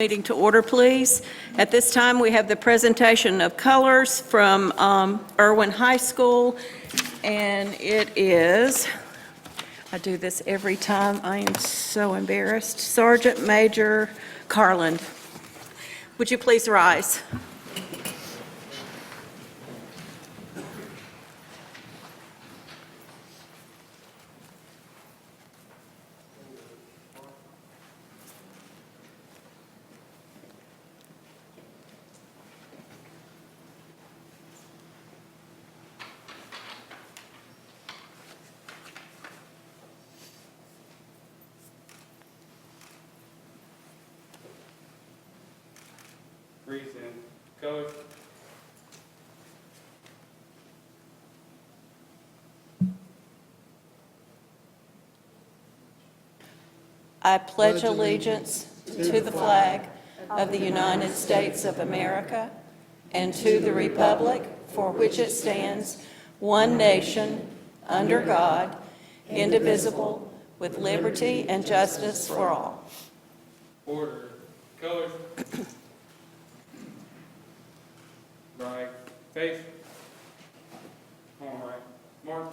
Meeting to order, please. At this time, we have the presentation of colors from Irwin High School, and it is, I do this every time, I am so embarrassed, Sergeant Major Carland. Would you please rise? Breathe in. Color. I pledge allegiance to the flag of the United States of America and to the republic for which it stands, one nation, under God, indivisible, with liberty and justice for all. Order. Color. Right. Face. All right. Mark.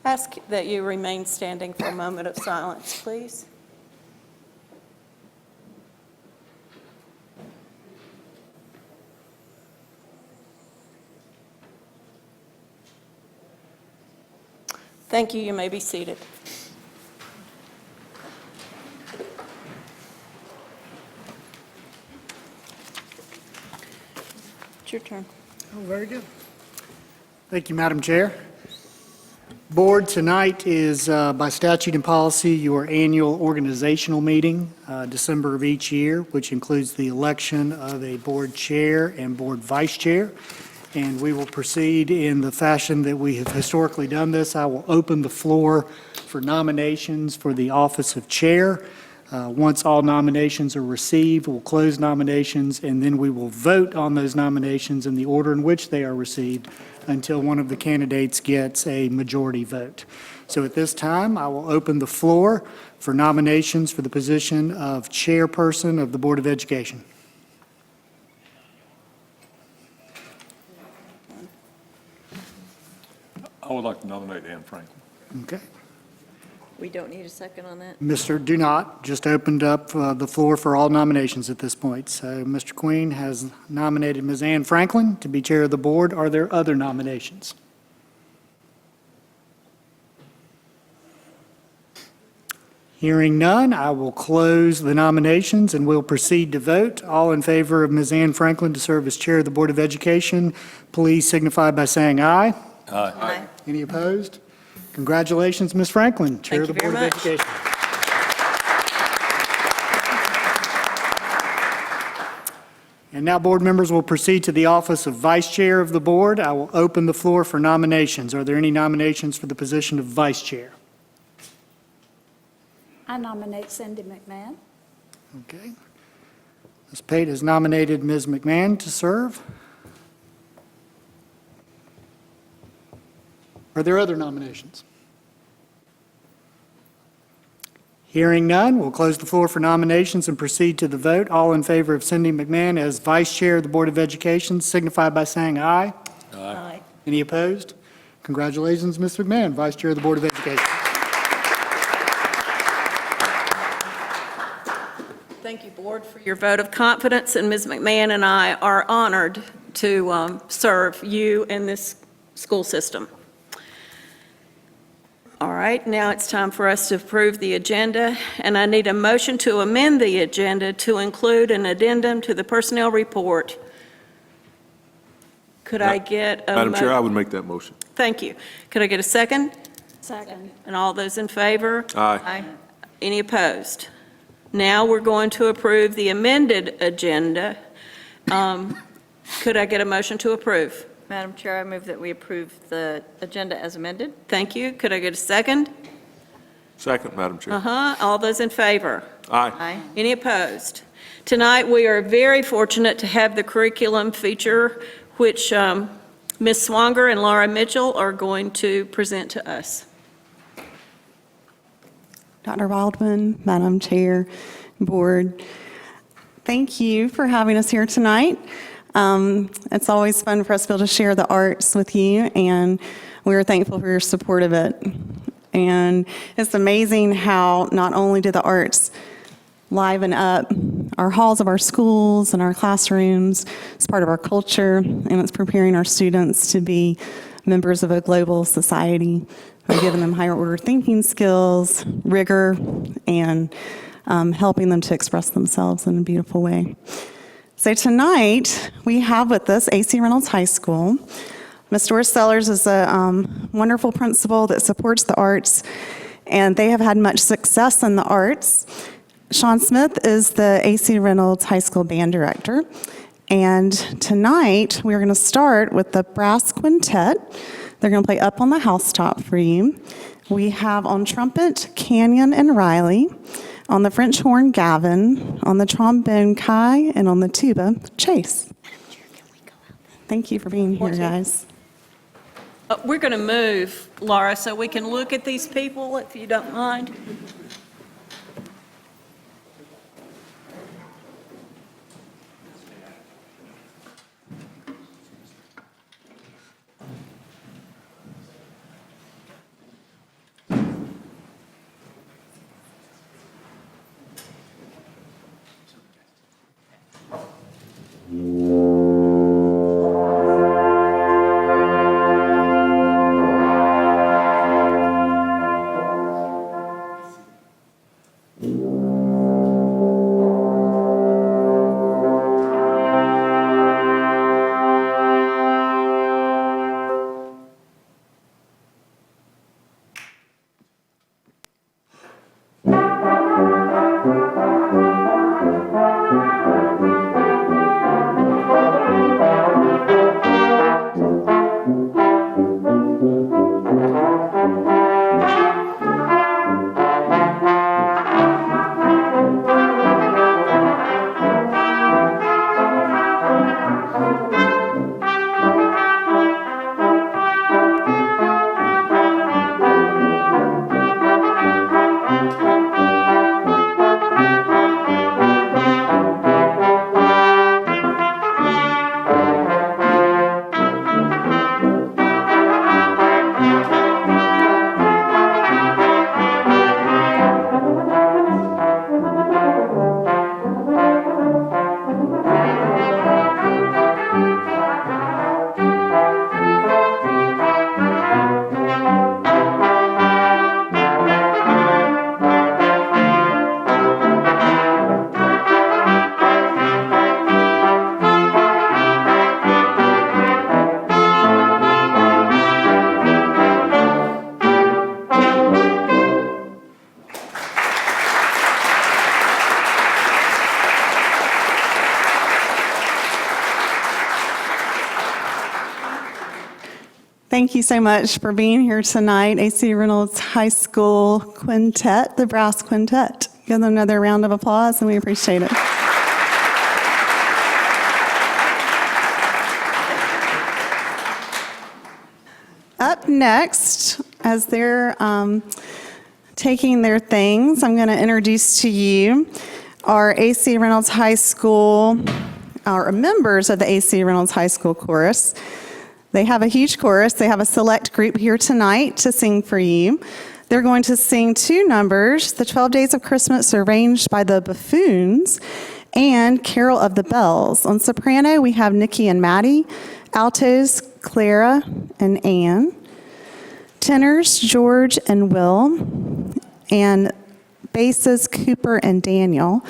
Ask that you remain standing for a moment of silence, please. Thank you. You may be seated. It's your turn. Oh, very good. Thank you, Madam Chair. Board, tonight is, by statute and policy, your annual organizational meeting, December of each year, which includes the election of a board chair and board vice chair. And we will proceed in the fashion that we have historically done this. I will open the floor for nominations for the office of chair. Once all nominations are received, we'll close nominations, and then we will vote on those nominations in the order in which they are received until one of the candidates gets a majority vote. So at this time, I will open the floor for nominations for the position of chairperson of the Board of Education. I would like to nominate Ann Franklin. Okay. We don't need a second on that? Mr. Do not, just opened up the floor for all nominations at this point. So Mr. Queen has nominated Ms. Ann Franklin to be chair of the board. Are there other nominations? Hearing none, I will close the nominations and we'll proceed to vote. All in favor of Ms. Ann Franklin to serve as chair of the Board of Education, please signify by saying aye. Aye. Any opposed? Congratulations, Ms. Franklin, Chair of the Board of Education. And now, board members will proceed to the office of Vice Chair of the Board. I will open the floor for nominations. Are there any nominations for the position of Vice Chair? I nominate Cindy McMahon. Okay. Ms. Pate has nominated Ms. McMahon to serve. Are there other nominations? Hearing none, we'll close the floor for nominations and proceed to the vote. All in favor of Cindy McMahon as Vice Chair of the Board of Education, signify by saying aye. Aye. Any opposed? Congratulations, Ms. McMahon, Vice Chair of the Board of Education. Thank you, Board, for your vote of confidence, and Ms. McMahon and I are honored to serve you and this school system. All right, now it's time for us to approve the agenda, and I need a motion to amend the agenda to include an addendum to the personnel report. Could I get a Madam Chair, I would make that motion. Thank you. Could I get a second? Second. And all those in favor? Aye. Any opposed? Now we're going to approve the amended agenda. Could I get a motion to approve? Madam Chair, I move that we approve the agenda as amended. Thank you. Could I get a second? Second, Madam Chair. All those in favor? Aye. Aye. Any opposed? Tonight, we are very fortunate to have the curriculum feature, which Ms. Swanger and Laura Mitchell are going to present to us. Dr. Wildman, Madam Chair, Board, thank you for having us here tonight. It's always fun for us to be able to share the arts with you, and we're thankful for your support of it. And it's amazing how not only do the arts liven up our halls of our schools and our classrooms, it's part of our culture, and it's preparing our students to be members of a global society. We're giving them higher order thinking skills, rigor, and helping them to express themselves in a beautiful way. So tonight, we have with us A.C. Reynolds High School. Ms. Doris Sellers is a wonderful principal that supports the arts, and they have had much success in the arts. Sean Smith is the A.C. Reynolds High School band director. And tonight, we're going to start with the brass quintet. They're going to play Up on the Housetop for you. We have on trumpet, Canyon and Riley. On the French horn, Gavin. On the trombone, Kai. And on the tuba, Chase. Thank you for being here, guys. We're going to move, Laura, so we can look at these people, if you don't mind. Thank you so much for being here tonight, A.C. Reynolds High School Quintet, the Brass Quintet. Give them another round of applause, and we appreciate it. Up next, as they're taking their things, I'm going to introduce to you our A.C. Reynolds High School, our members of the A.C. Reynolds High School Chorus. They have a huge chorus. They have a select group here tonight to sing for you. They're going to sing two numbers, The 12 Days of Christmas arranged by the Buffoons, and Carol of the Bells. On soprano, we have Nikki and Maddie. Altos, Clara and Ann. Tenors, George and Will. And basses, Cooper and Daniel.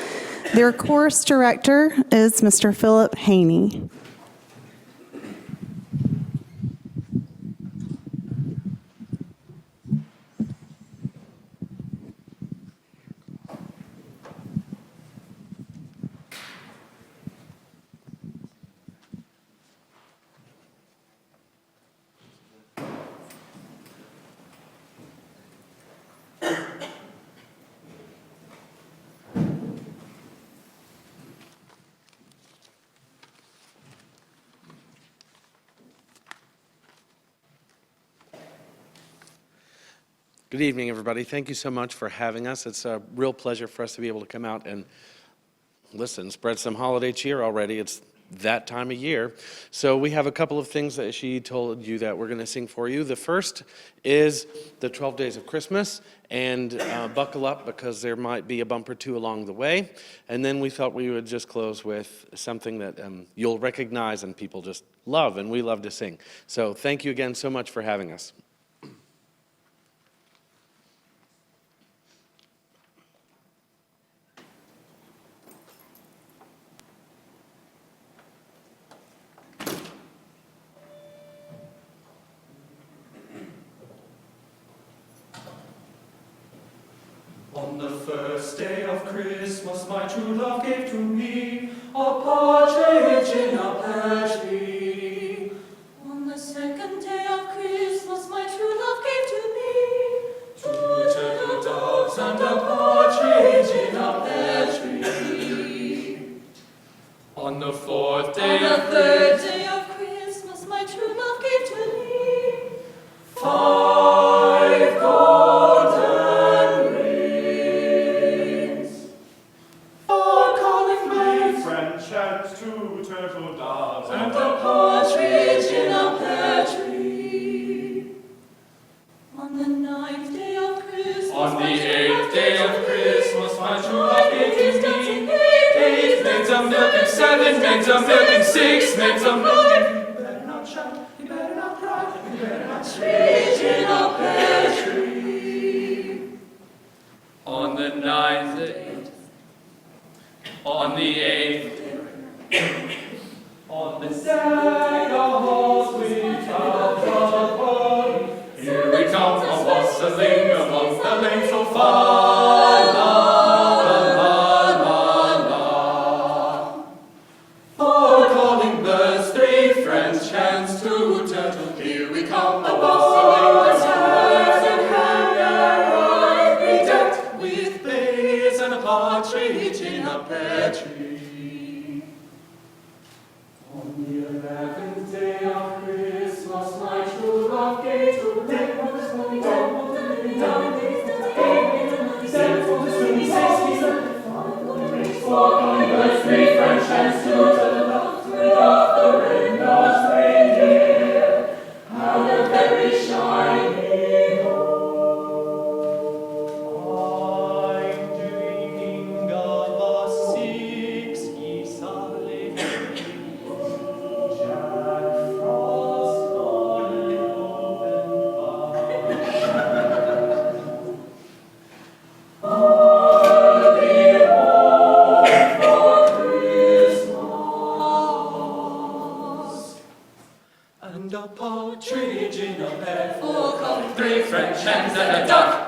Their chorus director is Mr. Philip Haney. Good evening, everybody. Thank you so much for having us. It's a real pleasure for us to be able to come out and listen, spread some holiday cheer already. It's that time of year. So we have a couple of things that she told you that we're going to sing for you. The first is the 12 Days of Christmas, and buckle up because there might be a bump or two along the way. And then we thought we would just close with something that you'll recognize and people just love, and we love to sing. So thank you again so much for having us. On the first day of Christmas, my true love gave to me a partridge in a pear tree. On the second day of Christmas, my true love gave to me Two turtle doves and a partridge in a pear tree. On the fourth On day the of third day of Christmas, my true love gave to me 5 golden rings. 4 calling maids, French hens, 2 turtle doves, and a partridge in a pear tree. On the ninth day of Christmas, on the 8th day of Christmas, my true love gave to me 8 maids of milk and 7 maids of milk and 6 maids of milk. And you better not shout, you better not cry, you better not screech in a pear tree. On the 9th day, on the 8th, on the day of halls we have the party. Here we come, a wassailing among the lanes so far. La, la, la, la. 4 calling birds, 3 French hens, 2 turtle. Here we come, a wassailing among the lanes so far. With bays and a partridge in a pear tree. On the 11th day of Christmas, my true love gave to me 4 calling birds, 3 French hens, 2 turtle doves, Rudolph the red-nosed reindeer had a very shiny I'm dreaming of a 6 geese a-laying, Jack Frost on an open fire. I'll be home for Christmas. And a partridge in a pear, 4 calling 3 French hens and a duck.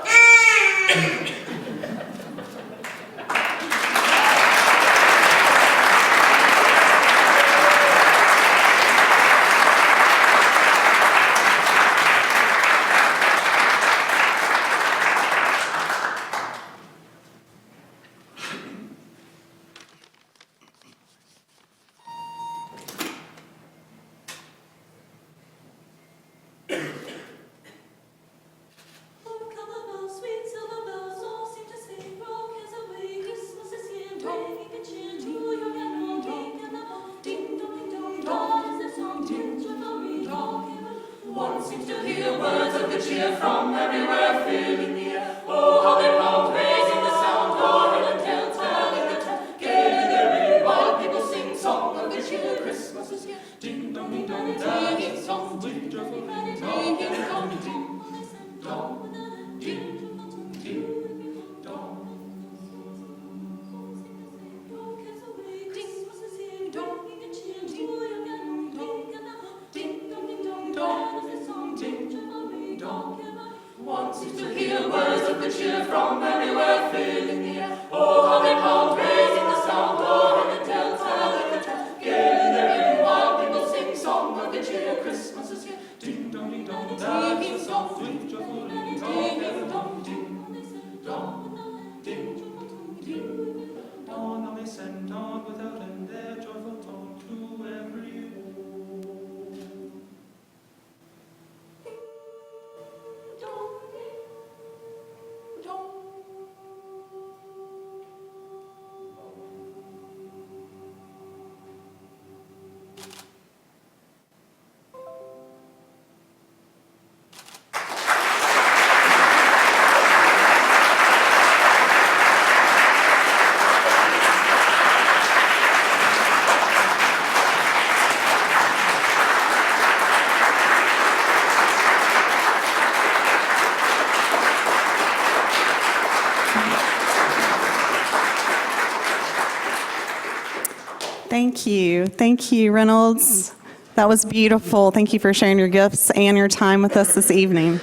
Oh, come the bells, sweet silver bells, all seem to sing, roll cares away, Christmas is here, bringing good cheer to young and old, big and little, ding dong, ding dong, dong is their song, till joyful ring, one seems to hear words of good cheer from everywhere, filling the air. Oh, how they pound, raising the sound, roaring and telling the tale, gaily they ring, while people sing song of good cheer, Christmas is here, ding dong, ding dong, ding song, ding joyful ring, dong, ding dong, ding dong, ding dong. Christmas is here, donging and cheer, to young and old, big and little, ding dong, ding dong, dong is the song, ding joyful ring, dong. One seems to hear words of good cheer from everywhere, filling the air. Oh, how they pound, raising the sound, roaring and telling the tale, gaily they ring, while people sing song of good cheer, Christmas is here, ding dong, ding dong, that's the song, ding joyful ring, dong, ding dong, ding dong, ding ding dong, and they send on without end their joyful tone to every home. Thank you. Thank you, Reynolds. That was beautiful. Thank you for sharing your gifts and your time with us this evening.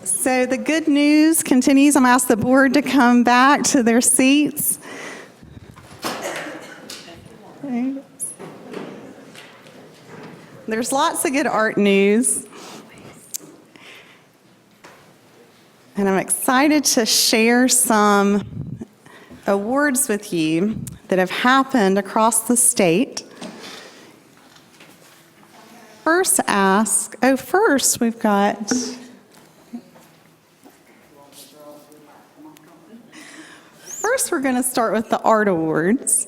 So the good news continues. I'm going to ask the board to come back to their seats. There's lots of good art news. And I'm excited to share some awards with you that have happened across the state. First we've got... First, we're going to start with the art awards.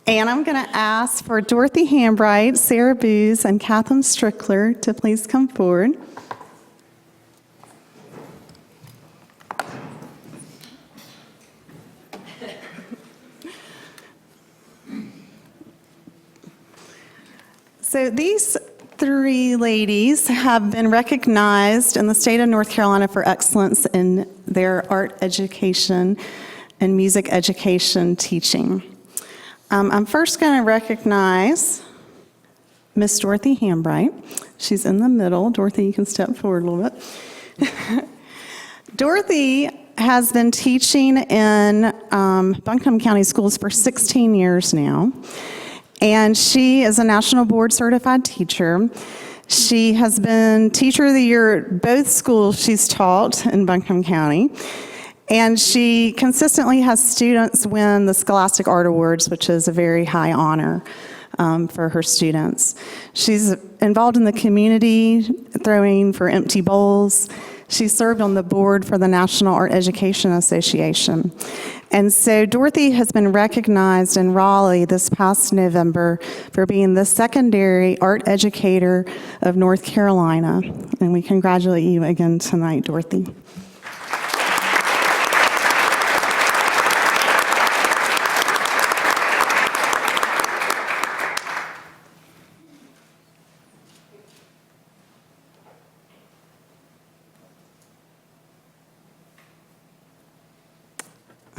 And I'm going to ask for Dorothy Hambright, Sarah Booz, and Kathleen Strickler to please come forward. So these three ladies have been recognized in the state of North Carolina for excellence in their art education and music education teaching. I'm first going to recognize Miss Dorothy Hambright. She's in the middle. Dorothy, you can step forward a little bit. Dorothy has been teaching in Buncombe County Schools for 16 years now, and she is a National Board Certified teacher. She has been Teacher of the Year at both schools she's taught in Buncombe County. And she consistently has students win the Scholastic Art Awards, which is a very high honor for her students. She's involved in the community, throwing for empty bowls. She served on the board for the National Art Education Association. And so Dorothy has been recognized in Raleigh this past November for being the secondary art educator of North Carolina. And we congratulate you again tonight, Dorothy.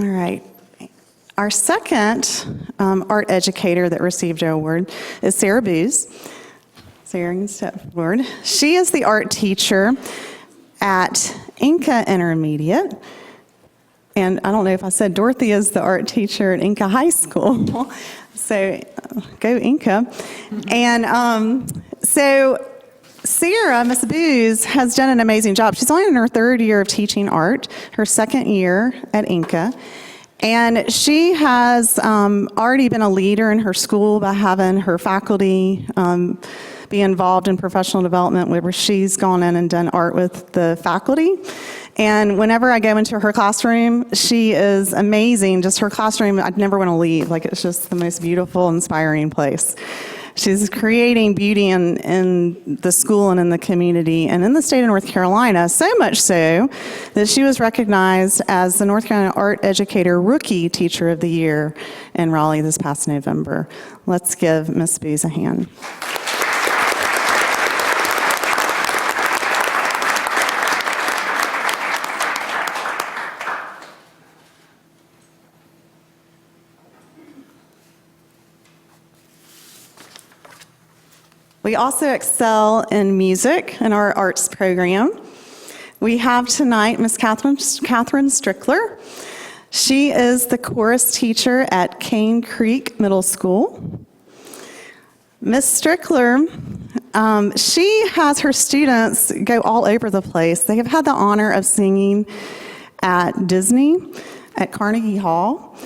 All right. Our second art educator that received an award is Sarah Booz. Sarah, you can step forward. She is the art teacher at Inca Intermediate. And I don't know if I said Dorothy is the art teacher at Inca High School. So go Inca. And so Sarah, Miss Booz, has done an amazing job. She's only in her third year of teaching art, her second year at Inca. And she has already been a leader in her school by having her faculty be involved in professional development, where she's gone in and done art with the faculty. And whenever I go into her classroom, she is amazing. Just her classroom, I'd never want to leave. Like, it's just the most beautiful, inspiring place. She's creating beauty in the school and in the community and in the state of North Carolina, so much so that she was recognized as the North Carolina Art Educator Rookie Teacher of the Year in Raleigh this past November. Let's give Ms. Booz a hand. We also excel in music in our arts program. We have tonight Miss Catherine Strickler. She is the chorus teacher at Cane Creek Middle School. Miss Strickler, she has her students go all over the place. They have had the honor of singing at Disney, at Carnegie Hall.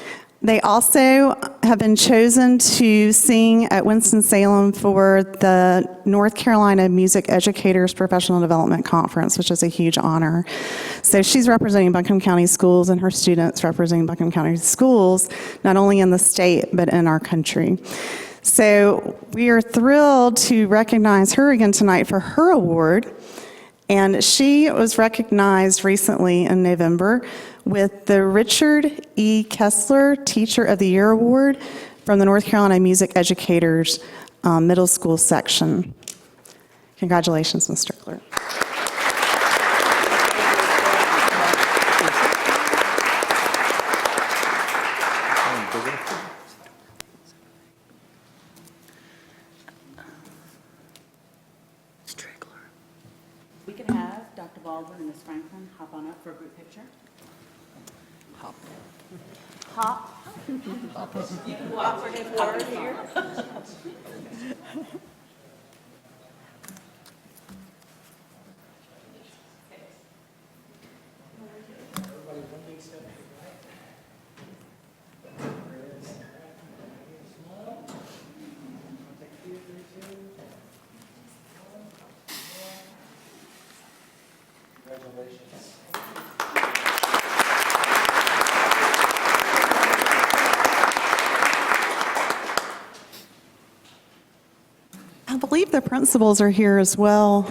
They also have been chosen to sing at Winston-Salem for the North Carolina Music Educators Professional Development Conference, which is a huge honor. So she's representing Buncombe County Schools, and her students representing Buncombe County Schools, not only in the state, but in our country. So we are thrilled to recognize her again tonight for her award. And she was recognized recently in November with the Richard E. Kessler Teacher of the Year Award from the North Carolina Music Educators Middle School section. Congratulations, Ms. Strickler. Dr. Baldwin and Ms. Franklin hop on up for a group picture. Hop. Operative word here. I believe the principals are here as well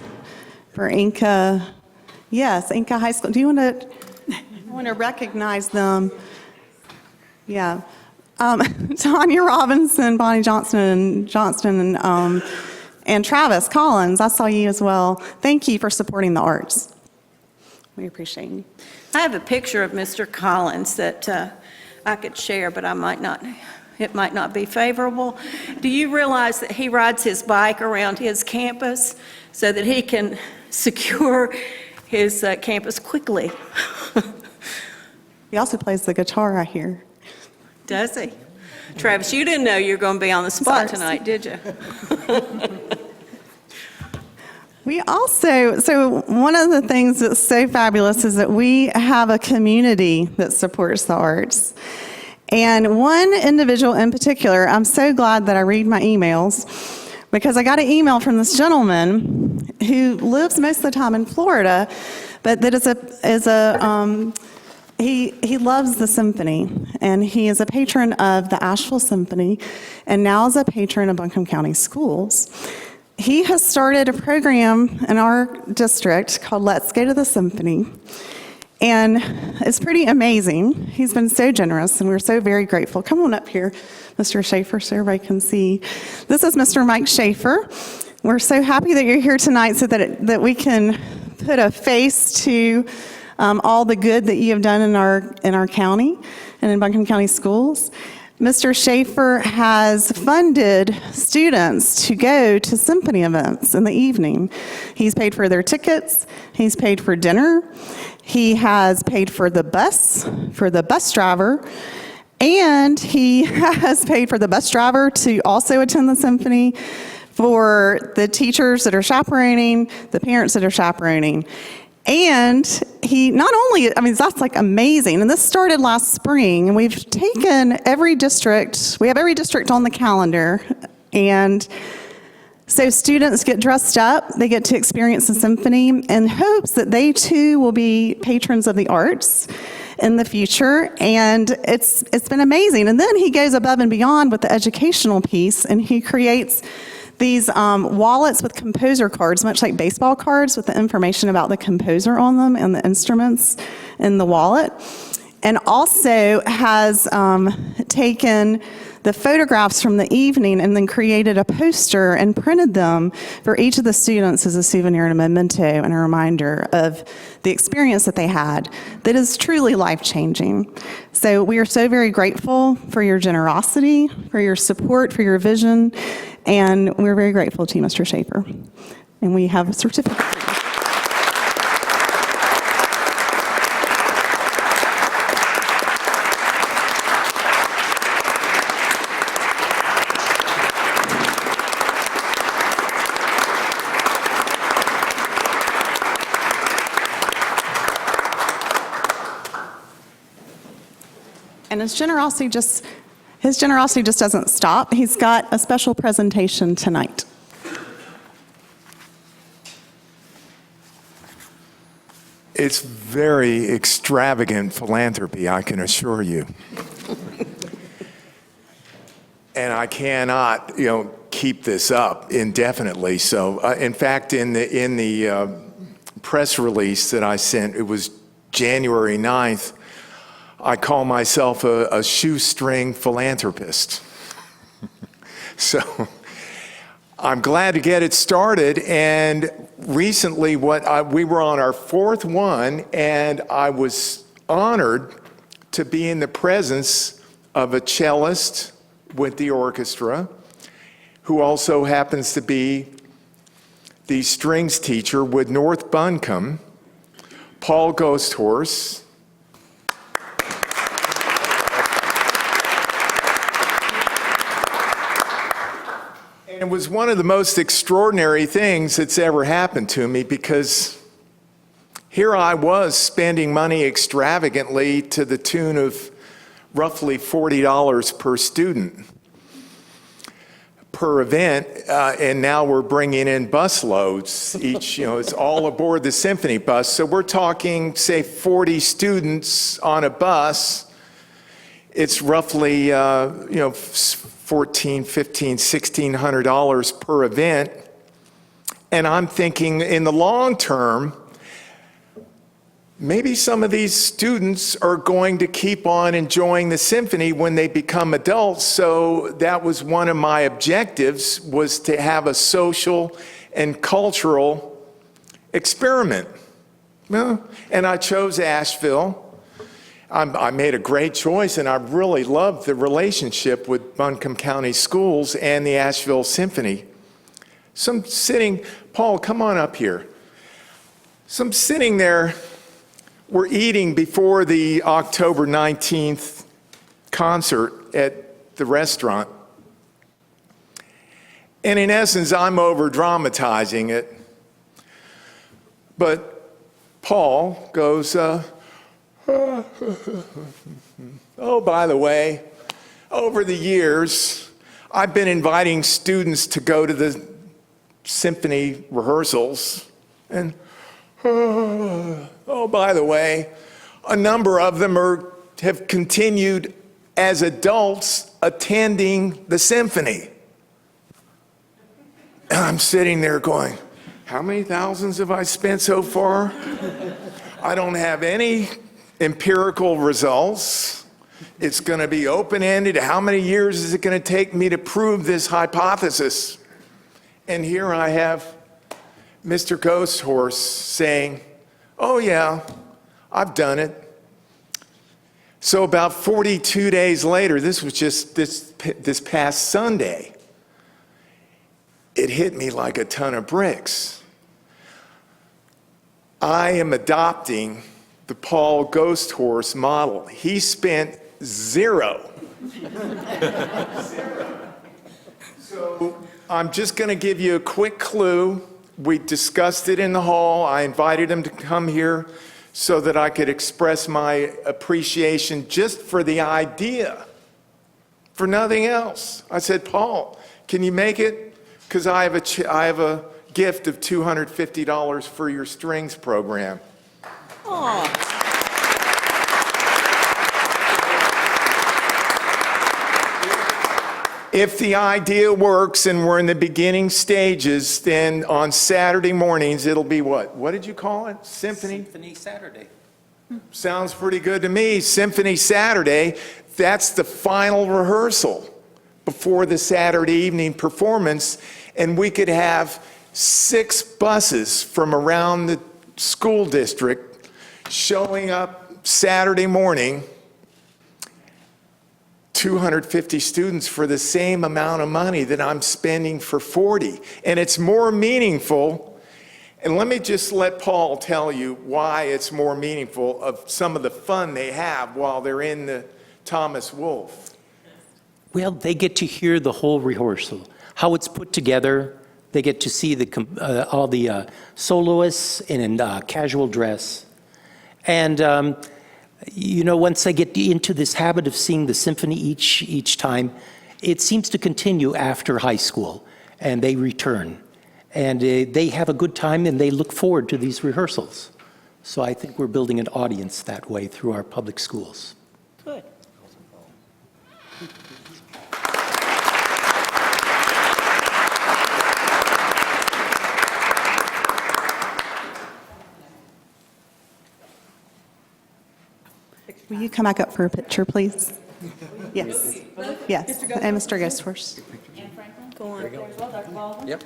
for Inca. Yes, Inca High School. Do you want to recognize them? Yeah. Tanya Robinson, Bonnie Johnston, and Travis Collins. I saw you as well. Thank you for supporting the arts. We appreciate you. I have a picture of Mr. Collins that I could share, but it might not be favorable. Do you realize that he rides his bike around his campus so that he can secure his campus quickly? He also plays the guitar, I hear. Does he? Travis, you didn't know you were going to be on the spot Sorry. tonight, did you? We also, so one of the things that's so fabulous is that we have a community that supports the arts. And one individual in particular, I'm so glad that I read my emails, because I got an email from this gentleman who lives most of the time in Florida, but that he loves the symphony, and he is a patron of the Asheville Symphony, and now is a patron of Buncombe County Schools. He has started a program in our district called Let's Go to the Symphony, and it's pretty amazing. He's been so generous, and we're so very grateful. Come on up here, Mr. Schaefer, so everybody can see. This is Mr. Mike Schaefer. We're so happy that you're here tonight so that we can put a face to all the good that you have done in our county and in Buncombe County Schools. Mr. Schaefer has funded students to go to symphony events in the evening. He's paid for their tickets, he's paid for dinner, he has paid for the bus driver, and he has paid for the bus driver to also attend the symphony, for the teachers that are chaperoning, the parents that are chaperoning. And he not only, that's like amazing. And this started last spring, and we've taken every district, we have every district on the calendar. And so students get dressed up, they get to experience the symphony in hopes that they too will be patrons of the arts in the future. And it's been amazing. And then he goes above and beyond with the educational piece, and he creates these wallets with composer cards, much like baseball cards, with the information about the composer on them and the instruments in the wallet. And also has taken the photographs from the evening and then created a poster and printed them for each of the students as a souvenir and a memento and a reminder of the experience that they had that is truly life-changing. So we are so very grateful for your generosity, for your support, for your vision, and we're very grateful to you, Mr. Schaefer. And we have a certificate for you. And his generosity just doesn't stop. He's got a special presentation tonight. It's very extravagant philanthropy, I can assure you. And I cannot, keep this up indefinitely. So, in fact, in the press release that I sent, it was January 9th, I call myself a shoestring philanthropist. So I'm glad to get it started. And recently, we were on our fourth one, and I was honored to be in the presence of a cellist with the orchestra, who also happens to be the strings teacher with North Buncombe. Paul Ghosthorse. And it was one of the most extraordinary things that's ever happened to me, because here I was spending money extravagantly to the tune of roughly $40 per student per event, and now we're bringing in bus loads each, it's all aboard the symphony bus. So we're talking, say, 40 students on a bus. It's roughly, $1,400, $1,500, $1,600 per event. And I'm thinking, in the long term, maybe some of these students are going to keep on enjoying the symphony when they become adults. So that was one of my objectives, was to have a social and cultural experiment. Well, and I chose Asheville. I made a great choice, and I really loved the relationship with Buncombe County Schools and the Asheville Symphony. So I'm sitting, Paul, come on up here. So I'm sitting there. We're eating before the October 19th concert at the restaurant. And in essence, I'm over-dramatizing it. But Paul goes, oh, by the way, over the years, I've been inviting students to go to the symphony rehearsals. And oh, by the way, a number of them have continued as adults attending the symphony. And I'm sitting there going, how many thousands have I spent so far? I don't have any empirical results. It's going to be open-ended. How many years is it going to take me to prove this hypothesis? And here I have Mr. Ghosthorse saying, oh yeah, I've done it. So about 42 days later, this was just this past Sunday, it hit me like a ton of bricks. I am adopting the Paul Ghosthorse model. He spent zero. So I'm just going to give you a quick clue. We discussed it in the hall. I invited him to come here so that I could express my appreciation just for the idea, for nothing else. I said, Paul, can you make it? Because I have a gift of $250 for your strings program. If the idea works and we're in the beginning stages, then on Saturday mornings, it'll be what? What did you call it? Symphony? Symphony Saturday. Sounds pretty good to me. Symphony Saturday, that's the final rehearsal before the Saturday evening performance, and we could have 6 buses from around the school district showing up Saturday morning, 250 students for the same amount of money that I'm spending for 40. And it's more meaningful. And let me just let Paul tell you why it's more meaningful, of some of the fun they have while they're in the Thomas Wolfe. Well, they get to hear the whole rehearsal, how it's put together. They get to see all the soloists in casual dress. And once they get into this habit of seeing the symphony each time, it seems to continue after high school, and they return. And they have a good time, and they look forward to these rehearsals. So I think we're building an audience that way through our public schools. Good. Will you come back up for a picture, please? Yes. Yes. And Mr. Ghosthorse. Go on. Yep.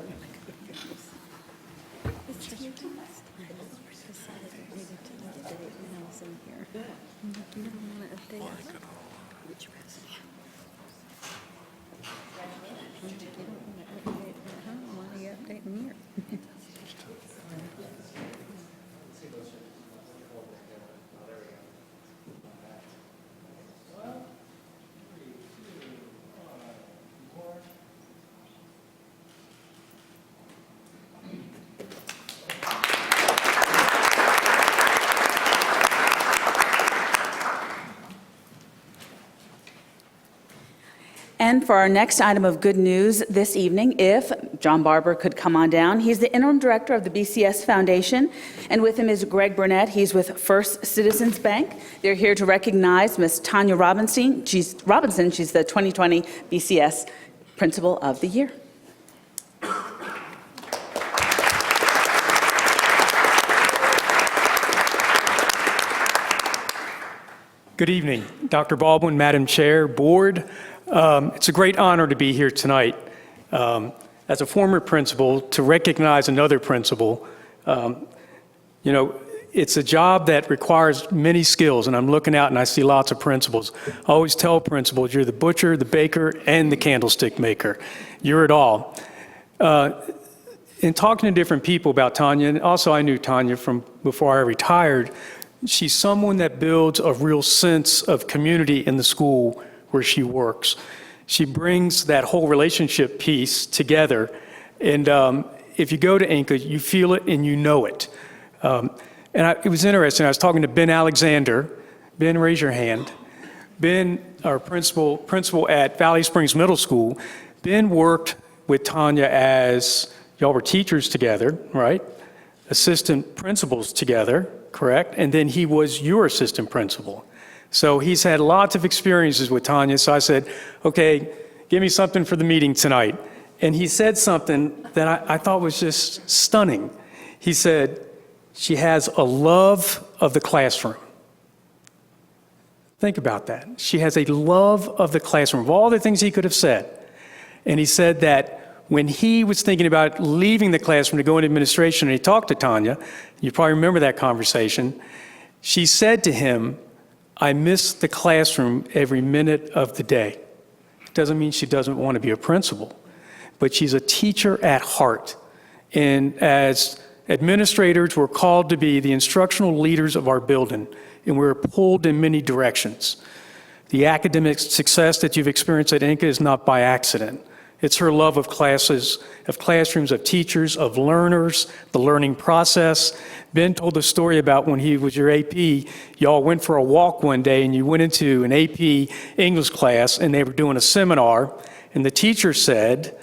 And for our next item of good news this evening, if John Barber could come on down. He's the interim director of the BCS Foundation, and with him is Greg Burnett. He's with First Citizens Bank. They're here to recognize Ms. Tanya Robinson. She's the 2020 BCS Principal of the Year. Good evening, Dr. Baldwin, Madam Chair, Board. It's a great honor to be here tonight. As a former principal, to recognize another principal, it's a job that requires many skills, and I'm looking out and I see lots of principals. I always tell principals, you're the butcher, the baker, and the candlestick maker. You're it all. In talking to different people about Tanya, and also I knew Tanya from before I retired, she's someone that builds a real sense of community in the school where she works. She brings that whole relationship piece together, and if you go to Inca, you feel it and you know it. It was interesting. I was talking to Ben Alexander. Ben, raise your hand. Ben, our principal at Valley Springs Middle School. Ben worked with Tanya as y'all were teachers together, right? Assistant principals together, correct? And then he was your assistant principal. So he's had lots of experiences with Tanya. So I said, okay, give me something for the meeting tonight. And he said something that I thought was just stunning. He said, she has a love of the classroom. Think about that. She has a love of the classroom, of all the things he could have said. And he said that when he was thinking about leaving the classroom to go into administration, and he talked to Tanya, you probably remember that conversation, she said to him, I miss the classroom every minute of the day. It doesn't mean she doesn't want to be a principal, but she's a teacher at heart. And as administrators, we're called to be the instructional leaders of our building, and we're pulled in many directions. The academic success that you've experienced at Inca is not by accident. It's her love of classes, of classrooms, of teachers, of learners, the learning process. Ben told the story about when he was your AP, y'all went for a walk one day and you went into an AP English class and they were doing a seminar, and the teacher said,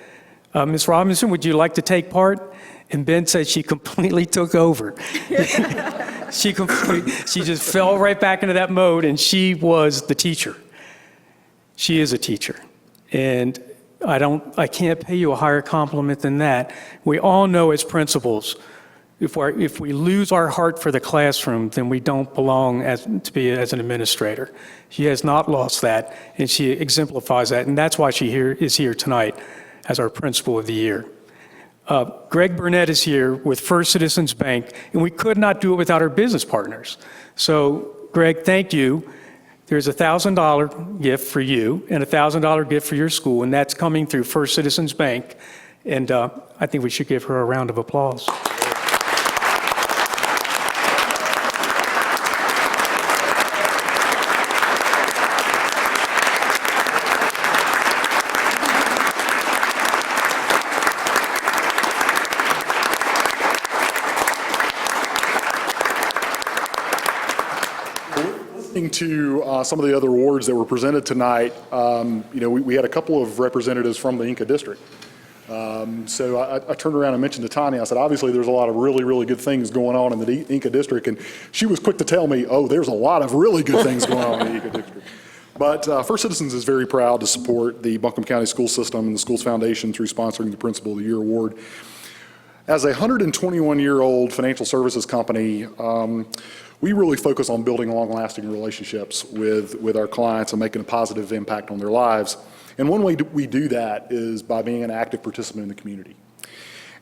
Ms. Robinson, would you like to take part? And Ben said she completely took over. She just fell right back into that mode, and she was the teacher. She is a teacher. And I can't pay you a higher compliment than that. We all know as principals, if we lose our heart for the classroom, then we don't belong to be as an administrator. She has not lost that, and she exemplifies that, and that's why she is here tonight as our Principal of the Year. Greg Burnett is here with First Citizens Bank, and we could not do it without our business partners. So, Greg, thank you. There's a $1,000 gift for you and a $1,000 gift for your school, and that's coming through First Citizens Bank. And I think we should give her a round of applause. To some of the other awards that were presented tonight, we had a couple of representatives from the Inca district. So I turned around and mentioned to Tanya, I said, obviously there's a lot of really, really good things going on in the Inca district, and she was quick to tell me, oh, there's a lot of really good things going on in the Inca district. But First Citizens is very proud to support the Buncombe County School System and the Schools Foundation through sponsoring the Principal of the Year Award. As a 121-year-old financial services company, we really focus on building long-lasting relationships with our clients and making a positive impact on their lives. And one way we do that is by being an active participant in the community.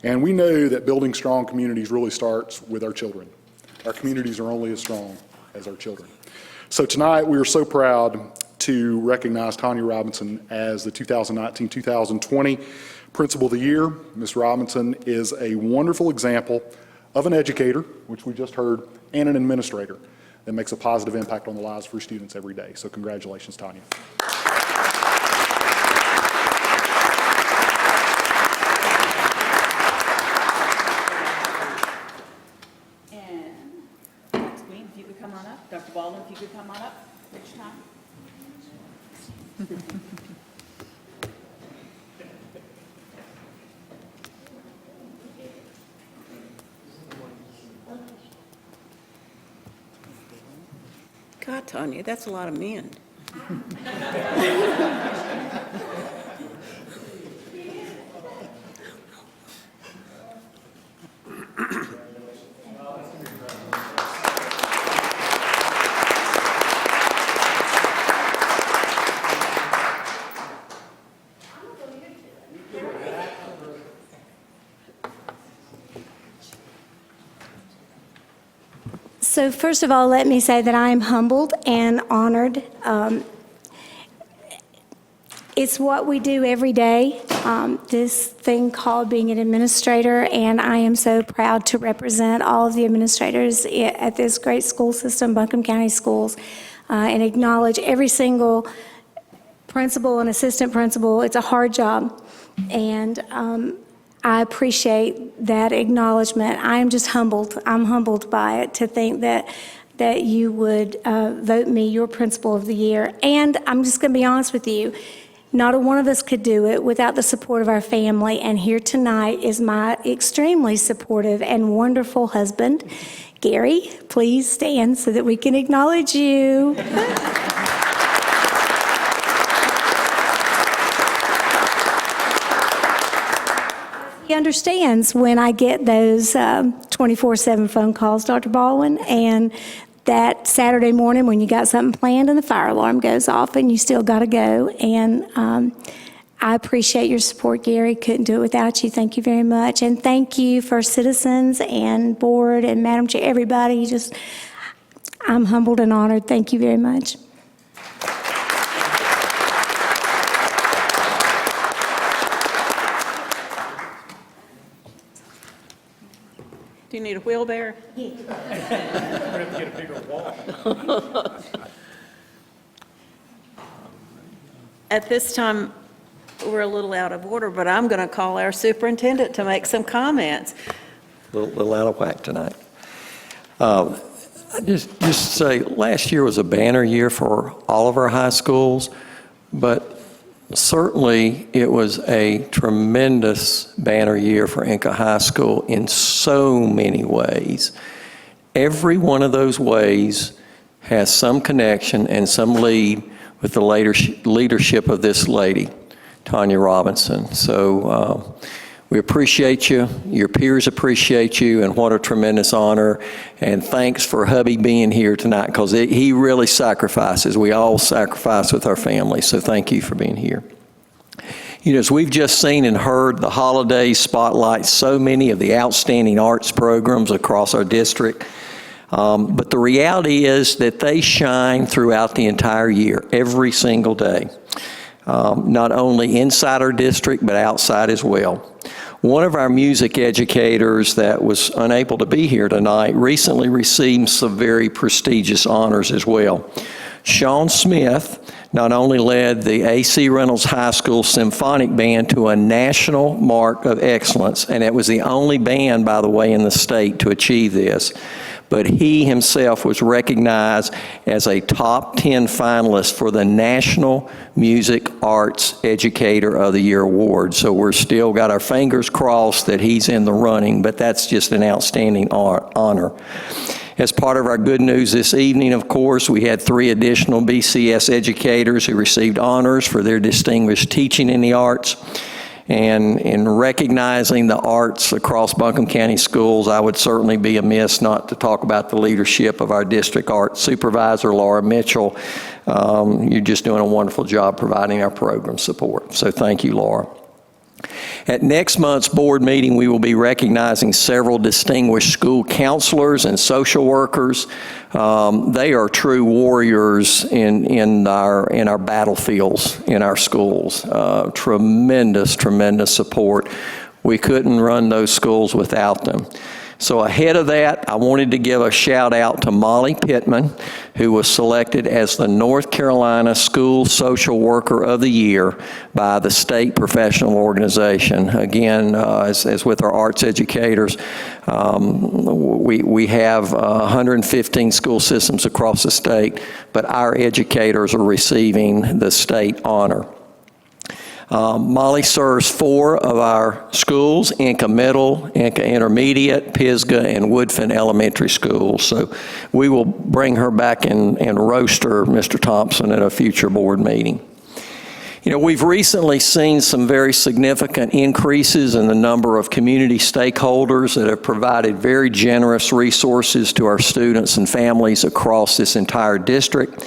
And we know that building strong communities really starts with our children. Our communities are only as strong as our children. So tonight we are so proud to recognize Tanya Robinson as the 2019-2020 Principal of the Year. Ms. Robinson is a wonderful example of an educator, which we just heard, and an administrator that makes a positive impact on the lives of her students every day. So congratulations, Tanya. And next Queen, if you could come on up. Dr. Baldwin, if you could come on up. Which time? God, Tanya, that's a lot of men. So first of all, let me say that I am humbled and honored. It's what we do every day, this thing called being an administrator, and I am so proud to represent all of the administrators at this great school system, Buncombe County Schools, and acknowledge every single principal and assistant principal. It's a hard job, and I appreciate that acknowledgement. I am just humbled. I'm humbled by it to think that you would vote me your principal of the year. And I'm just going to be honest with you, not a one of us could do it without the support of our family. And here tonight is my extremely supportive and wonderful husband, Gary. Please stand so that we can acknowledge you. He understands when I get those 24/7 phone calls, Dr. Baldwin, and that Saturday morning when you got something planned and the fire alarm goes off and you still got to go. And I appreciate your support, Gary. Couldn't do it without you. Thank you very much. And thank you for citizens and board and Madam Chair, everybody. I'm humbled and honored. Thank you very much. Do you need a wheelbarrow? At this time, we're a little out of order, but I'm going to call our superintendent to make some comments. Little out of whack tonight. Just to say, last year was a banner year for all of our high schools, but certainly it was a tremendous banner year for Inca High School in so many ways. Every one of those ways has some connection and some lead with the leadership of this lady, Tanya Robinson. So we appreciate you, your peers appreciate you, and what a tremendous honor. And thanks for hubby being here tonight, because he really sacrifices. We all sacrifice with our families, so thank you for being here. You know, as we've just seen and heard, the holidays spotlight so many of the outstanding arts programs across our district. But the reality is that they shine throughout the entire year, every single day. Not only inside our district, but outside as well. One of our music educators that was unable to be here tonight recently received some very prestigious honors as well. Sean Smith not only led the A.C. Reynolds High School Symphonic Band to a national mark of excellence, and it was the only band, by the way, in the state to achieve this. But he himself was recognized as a top 10 finalist for the National Music Arts Educator of the Year Award. So we're still got our fingers crossed that he's in the running, but that's just an outstanding honor. As part of our good news this evening, of course, we had 3 additional BCS educators who received honors for their distinguished teaching in the arts. And in recognizing the arts across Buncombe County Schools, I would certainly be amiss not to talk about the leadership of our district art supervisor, Laura Mitchell. You're just doing a wonderful job providing our program support. So thank you, Laura. At next month's board meeting, we will be recognizing several distinguished school counselors and social workers. They are true warriors in our battlefields, in our schools. Tremendous, tremendous support. We couldn't run those schools without them. So ahead of that, I wanted to give a shout out to Molly Pittman, who was selected as the North Carolina School Social Worker of the Year by the state professional organization. Again, as with our arts educators, we have 115 school systems across the state, but our educators are receiving the state honor. Molly serves 4 of our schools, Inca Middle, Inca Intermediate, Pisgah, and Woodfin Elementary Schools. So we will bring her back and roast her, Mr. Thompson, at a future board meeting. You know, we've recently seen some very significant increases in the number of community stakeholders that have provided very generous resources to our students and families across this entire district.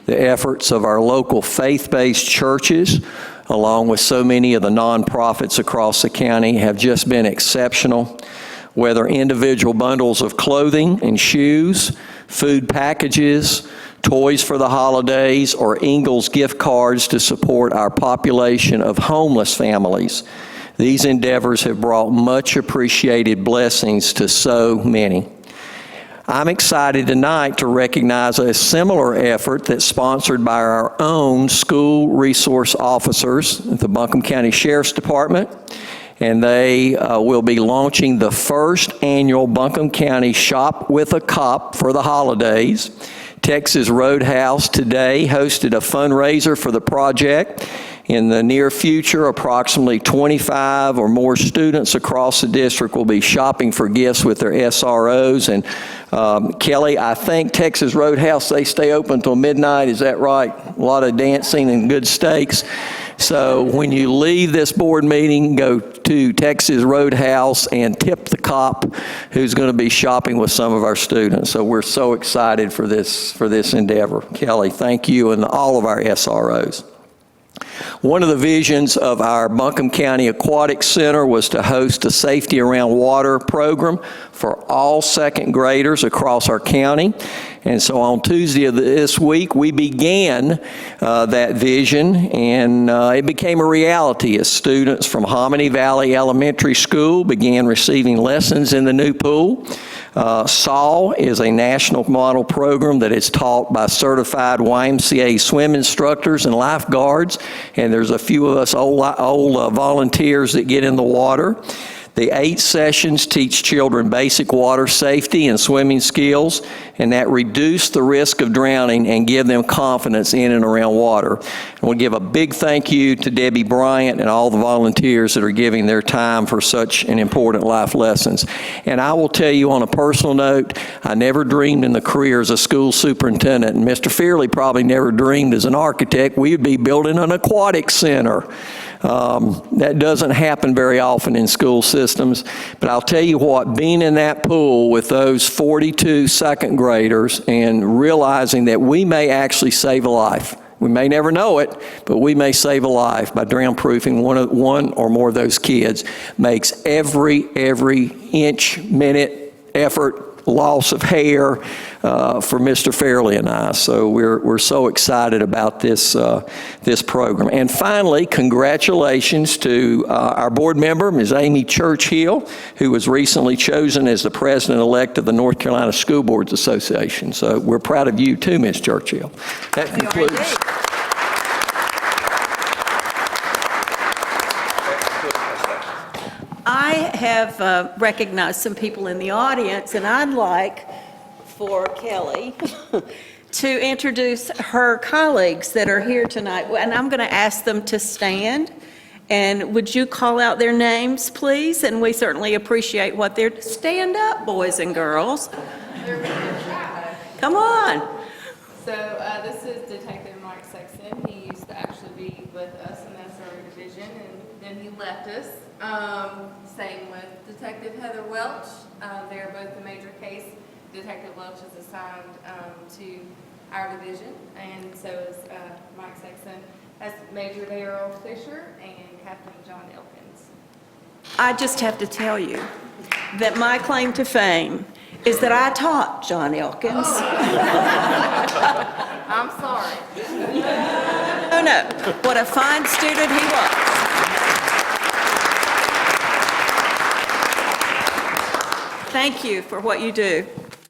The efforts of our local faith-based churches, along with so many of the nonprofits across the county, have just been exceptional. Whether individual bundles of clothing and shoes, food packages, toys for the holidays, or Ingalls gift cards to support our population of homeless families, these endeavors have brought much appreciated blessings to so many. I'm excited tonight to recognize a similar effort that's sponsored by our own school resource officers at the Buncombe County Sheriff's Department, and they will be launching the first annual Buncombe County Shop with a Cop for the holidays. Texas Roadhouse today hosted a fundraiser for the project. In the near future, approximately 25 or more students across the district will be shopping for gifts with their SROs. And Kelly, I think Texas Roadhouse, they stay open till midnight, is that right? A lot of dancing and good steaks. So when you leave this board meeting, go to Texas Roadhouse and tip the cop who's going to be shopping with some of our students. So we're so excited for this endeavor. Kelly, thank you, and all of our SROs. One of the visions of our Buncombe County Aquatic Center was to host a Safety Around Water program for all second graders across our county. And so on Tuesday of this week, we began that vision, and it became a reality as students from Hominy Valley Elementary School began receiving lessons in the new pool. SAW is a national model program that is taught by certified YMCA swim instructors and lifeguards, and there's a few of us old volunteers that get in the water. The 8 sessions teach children basic water safety and swimming skills, and that reduce the risk of drowning and give them confidence in and around water. I want to give a big thank you to Debbie Bryant and all the volunteers that are giving their time for such an important life lessons. And I will tell you on a personal note, I never dreamed in the career as a school superintendent, and Mr. Fearley probably never dreamed as an architect we would be building an aquatic center. That doesn't happen very often in school systems, but I'll tell you what, being in that pool with those 42 second graders and realizing that we may actually save a life. We may never know it, but we may save a life by drown-proofing one or more of those kids makes every inch, minute, effort, loss of hair for Mr. Fairley and I. So we're so excited about this program. And finally, congratulations to our board member, Ms. Amy Churchill, who was recently chosen as the president-elect of the North Carolina School Boards Association. So we're proud of you too, Ms. Churchill. That concludes. I have recognized some people in the audience, and I'd like for Kelly to introduce her colleagues that are here tonight. And I'm going to ask them to stand. And would you call out their names, please? And we certainly appreciate what they're... Stand up, boys and girls. Come on. So this is Detective Mike Sexton. He used to actually be with us in that SRO division, and then he left us. Same with Detective Heather Welch. They're both the major case. Detective Welch is assigned to our division, and so is Mike Sexton. That's Major Daryl Fisher and Captain John Elkins. I just have to tell you that my claim to fame is that I taught John Elkins. I'm sorry. No. What a fine student he was. Thank you for what you do.